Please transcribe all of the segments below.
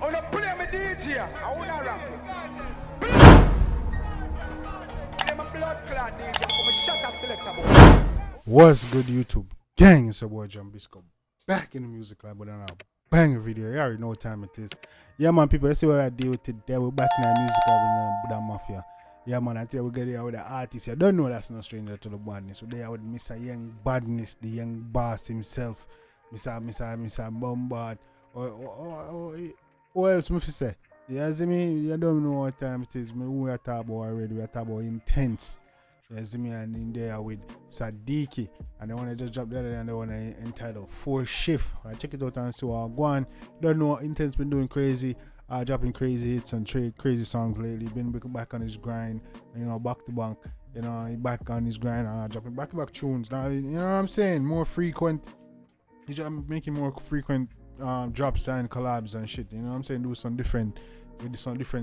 wanna play my DJ, I wanna rap it. Play my blood clot DJ, I'm a shot selector boy. What's good, YouTube? Gang, it's your boy Jambisco. Back in the music lab with another banger video. You already know what time it is. Yeah, man, people, you see what I deal with today. We're back in the music lab with Buddha Mafia. Yeah, man, I tell you, we're getting here with the artist. You don't know that's no stranger to the badness. We're there with Mr. Young Badness, the young boss himself. Mr. Bombard. What else must I say? You see me? You don't know what time it is. We are talking about already. We are talking about Intence. You see me? And in there with Sadike. And they want to just drop the other and they want to entitle 4SHIFT. I check it out and see what go on. Don't know what Intence been doing crazy. Dropping crazy hits and crazy songs lately. Been back on his grind. You know, back to bank. You know, he back on his grind and dropping back tunes. Now, you know what I'm saying? More frequent. He's making more frequent drops and collabs and shit. You know what I'm saying? Do some different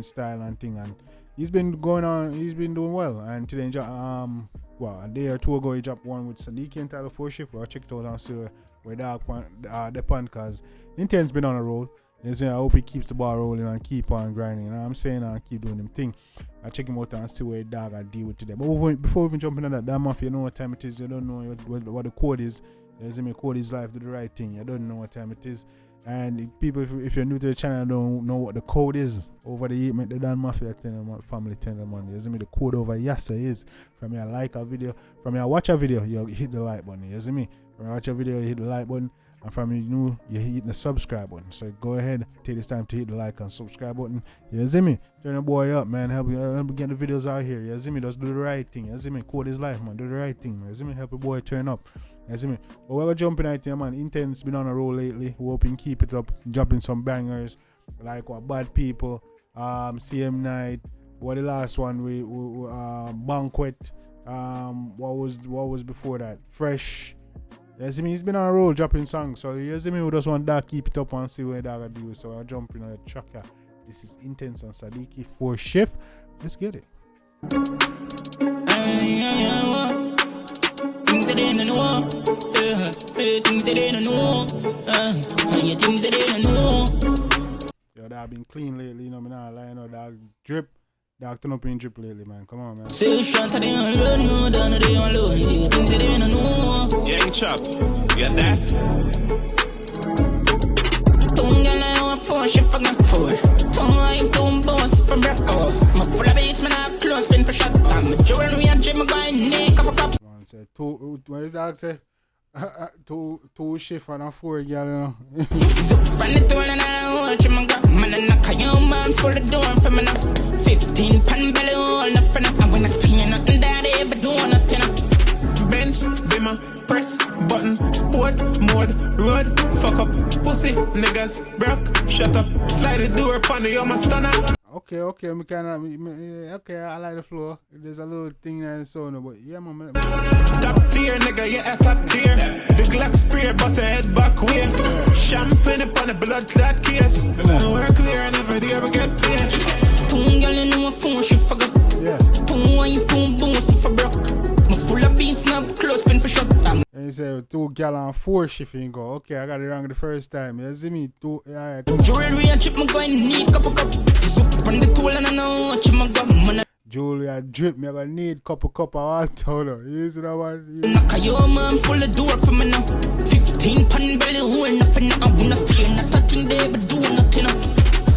style and thing. And he's been going on. He's been doing well. And today, a day or two ago, he dropped one with Sadike entitled 4SHIFT. I'll check it out and see where the pan, because Intence been on a roll. You see, I hope he keeps the ball rolling and keep on grinding. You know what I'm saying? And keep doing them thing. I'll check him out and see where dog I deal with today. But before we even jump into that mafia, you know what time it is. You don't know what the code is. You see me, code is life, do the right thing. You don't know what time it is. And people, if you're new to the channel, don't know what the code is. Over the year, make the Dan Mafia family 10 money. You see me, the code over Yasa is from you like a video, from you watch a video, you hit the like button. You see me? From you watch a video, you hit the like button. And from you new, you hit the subscribe button. So go ahead, take this time to hit the like and subscribe button. You see me? Turn the boy up, man. Help get the videos out here. You see me? Just do the right thing. You see me? Code is life, man. Do the right thing. You see me? Help the boy turn up. You see me? But we're jumping out here, man. Intence been on a roll lately. We're hoping keep it up, dropping some bangers like what Bad People, CM Night. What the last one? We Banquet. What was before that? Fresh. You see me? He's been on a roll dropping songs. So you see me? We just want that keep it up and see where that I do. So I'll jump in on the track here. This is Intence and Sadike 4SHIFT. Let's get it. Things that they don't know, things that they don't know, things that they don't know. Yo, dog been clean lately, you know, me not lying, no dog drip. Dog turn up in drip lately, man. Come on, man. Say shot they on run, no down they on low. Things that they don't know. Gang chop, get that? Don't get like on 4SHIFT, I got 4. Don't boss from breath. Oh, my full of beats, man, I have close spin for shot. I'm a jewelry and gym, I'm going neck up a cup. Say what did dog say? two shift and a 4 girl, you know. Run the door and I watch him go. Man, I knock a young man for the door for me now. 15 pan belly all nothing. And when I spin nothing down there, but do nothing. Benz, Bimmer, press, button, sport, mode, road, fuck up, pussy, niggas, broke, shut up, fly the door upon the my stunner. Okay, I like the flow. There's a little thing and so on, but yeah, man. Top tier, nigga, yeah, top tier. The Glock spray, bust a head back way. Champagne upon the blood clot case. Work clear and every day we get paid. Two girl in my phone, she forgot. Yeah. Two wine, two bones, for broke. I'm full of beats now, close pin for shot. And you say 2 gal and 4SHIFT, you go. Okay, I got it wrong the first time. You see me? Alright, come on. Jewelry and chip, I'm going need cup. Soup on the tool and I know what you got. Julia drip, me I gonna need cup of water. You see that one? Yeah. Knock a yo man full of door for me now. 15 pan belly hole nothing. I wanna steal not a thing there but do nothing.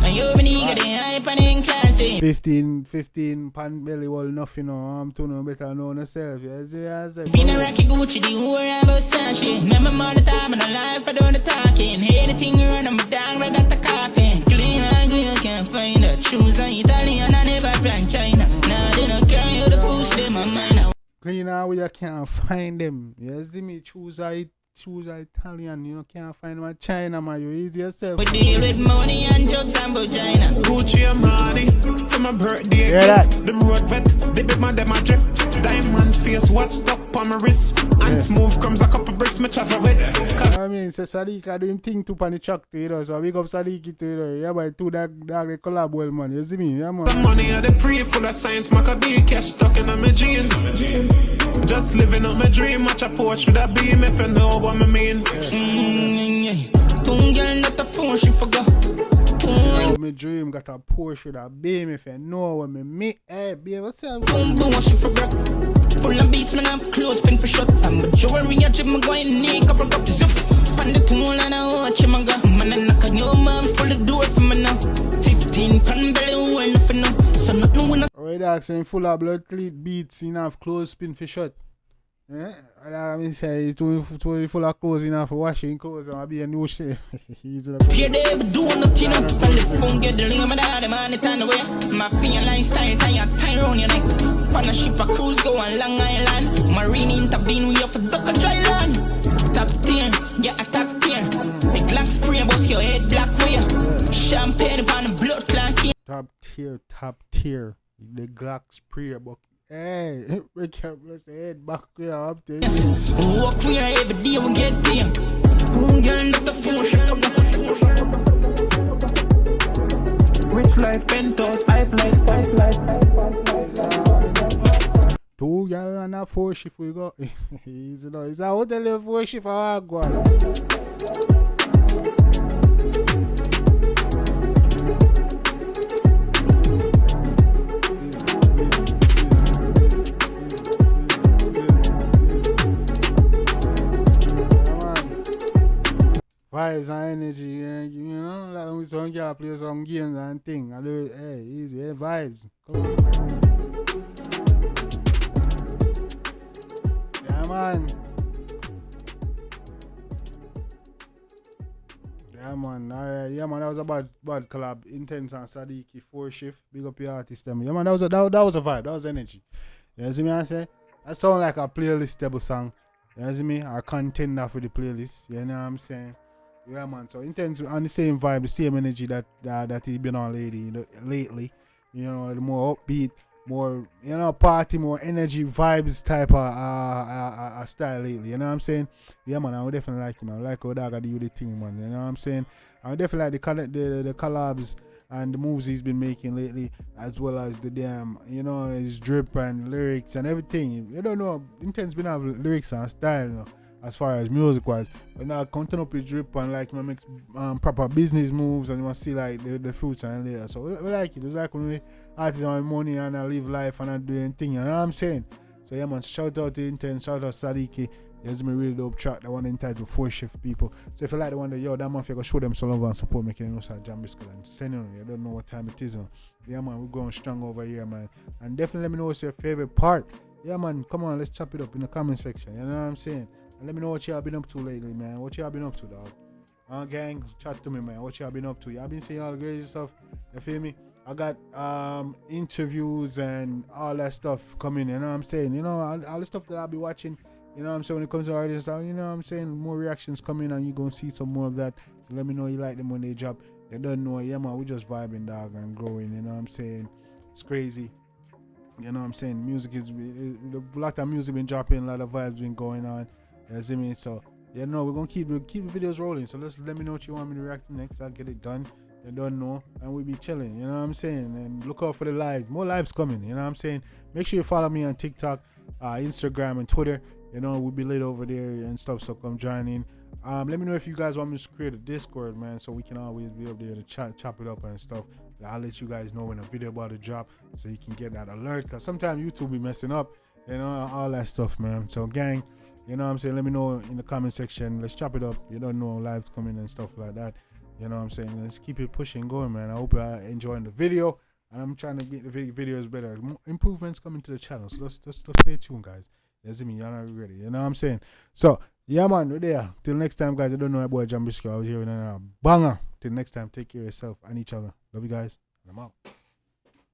And you been eager the hype and in classy. 15 pan belly hole nothing. I'm too no better know myself. You see what I say? Been a Rocky Gucci the whole I'm a sashi. Remember all the time in a life I do the talking. Anything run I'm down right at the coffin. Clean like you can't find that. Shoes are Italian I never from China. Now they don't carry you to push them on mine. Clean out where you can't find them. You see me? Choose Italian. You can't find them in China, man. You easy yourself. We deal with money and drugs and vagina. Gucci and money for my birthday gift. The road vet, the big man, them a drift. Diamond face, what's stuck on my wrist. And smooth crumbs, a couple bricks, me travel with. I mean, so Sadike doing thing to pan the truck, you know. So big up Sadike to, you know. Yeah, but two dog they collab well, man. You see me? Yeah, man. The money of the pre full of science, Maccabee cash stuck in my jeans. Just living up my dream, watch a Porsche with a beam if you know what I mean. Two girl not a phone, she forgot. Two Yo, me dream got a Porsche that beam if you know when me meet. Hey, babe, what's up? Boom, boom, she for breath. Full of beats, man, I'm close, pin for shot. I'm a jewelry, I chip, my going knee, couple cups of soup. Pan the tool, and I watch him, I go. Man, I knock on your mom's, pull the door for me now. 15 pan belly, who nothing now. So nothing when I. Alright, asking full of blood cleat beats, enough clothes, spin for shot. Yeah, I mean, say it's too full of clothes enough for washing clothes, and I'll be a new shit. Fear they ever do nothing up. On the phone, get the ring of my dad, man, it's on the way. My finger line style, tie around your neck. On a ship, a cruise, go on Long Island. Marine intervene, we have to duck a dry land. Top tier, yeah, a top tier. Big black spray, bust your head black way. Champagne upon the blood clank. Top tier. The Glock spray, but hey, we can't bless the head back here up there. Walk we are every day, we get there. Girl, not the phone, rich life, penthouse, high life, spice life. 2 girls and a 4SHIFT we go. Easy now. It's a hotel 4SHIFT for our guy. Vibes and energy, you know, like when some girl play some games and thing. I do it, hey, easy, hey, vibes. Come on. Yeah, man. Yeah, man. Alright, yeah, man. That was a bad collab. Intence and Sadike, 4SHIFT. Big up your artist, them. Yeah, man. That was a vibe. That was energy. You see me? I say that sound like a playlistable song. You see me? Or contender for the playlist. You know what I'm saying? Yeah, man. So Intence on the same vibe, the same energy that he been on lately. You know, the more upbeat, more party, more energy vibes type of style lately. You know what I'm saying? Yeah, man. I would definitely like him. I like how dog do the thing, man. You know what I'm saying? I would definitely like the collabs and the moves he's been making lately, as well as the damn, his drip and lyrics and everything. You don't know, Intence been have lyrics and style, as far as music wise, but now counting up his drip and like makes proper business moves, and you want to see like the fruits and later. So we like it. It's like when we artists have money and I live life and I do anything. You know what I'm saying? So yeah, man. Shout out to Intence, shout out Sadike. There's me really dope track, that one entitled 4SHIFT people. So if you like the one that that man, go show them some love and support, making you know Jambisco and send it. You don't know what time it is. Yeah, man, we're going strong over here, man. And definitely let me know what's your favorite part. Yeah, man, come on, let's chop it up in the comment section. You know what I'm saying? And let me know what y'all been up to lately, man. What y'all been up to, dog? Gang, chat to me, man. What y'all been up to? Y'all been seeing all the crazy stuff. You feel me? I got interviews and all that stuff coming. You know what I'm saying? All the stuff that I'll be watching. You know what I'm saying? When it comes to artists, you know what I'm saying? More reactions coming and you're going to see some more of that. So let me know you like them when they drop. You don't know, yeah, man, we just vibing, dog, and growing. You know what I'm saying? It's crazy. You know what I'm saying? Music is, a lot of music been dropping, a lot of vibes been going on. You see me? So, yeah, no, we're going to keep the videos rolling. So let me know what you want me to react to next. I'll get it done. You don't know. And we'll be chilling. You know what I'm saying? And look out for the lives. More lives coming. You know what I'm saying? Make sure you follow me on TikTok, Instagram, and Twitter. We'll be lit over there and stuff, so come join in. Let me know if you guys want me to create a Discord, man, so we can always be up there to chop it up and stuff. I'll let you guys know when a video about to drop, so you can get that alert, because sometimes YouTube be messing up, all that stuff, man. So gang, you know what I'm saying, let me know in the comment section. Let's chop it up. You don't know lives coming and stuff like that. You know what I'm saying? Let's keep it pushing going, man. I hope you're enjoying the video, and I'm trying to get the videos better. Improvements coming to the channel, so let's stay tuned, guys. You see me, y'all not ready. You know what I'm saying? So, yeah, man, we're there. Till next time, guys. I don't know my boy Jambisco. I was here with a banger. Till next time, take care of yourself and each other. Love you guys. And I'm out.